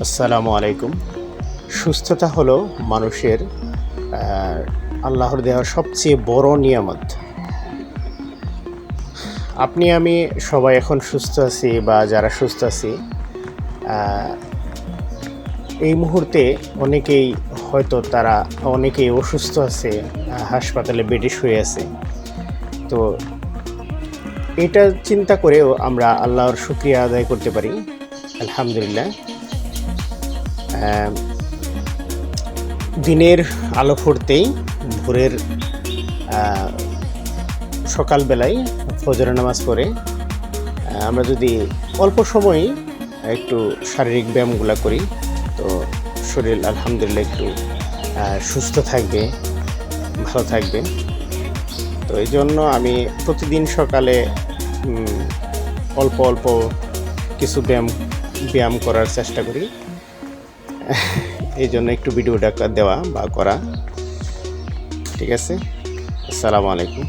আসসালামু আলাইকুম। সুস্থতা হলো মানুষের আল্লাহর দেওয়া সবচেয়ে বড় নিয়ামত। আপনি আমি সবাই এখন সুস্থ আছি বা যারা সুস্থ আছি, এই মুহূর্তে অনেকেই হয়তো অনেকেই অসুস্থ আছে, হাসপাতালে বেডে শুয়ে আছে। তো এটা চিন্তা করেও আমরা আল্লাহর শুকরিয়া আদায় করতে পারি। আলহামদুলিল্লাহ। দিনের আলো ফুটতেই ভোরের সকালবেলায় ফজরের নামাজ পড়ে আমরা যদি অল্প সময় একটু শারীরিক ব্যায়ামগুলো করি, তো শরীর আলহামদুলিল্লাহ একটু সুস্থ থাকবে, ভালো থাকবে। তো এই জন্য আমি প্রতিদিন সকালে অল্প অল্প কিছু ব্যায়াম করার চেষ্টা করি। এই জন্য একটু ভিডিওটা দেওয়া বা করা। ঠিক আছে। আসসালামু আলাইকুম।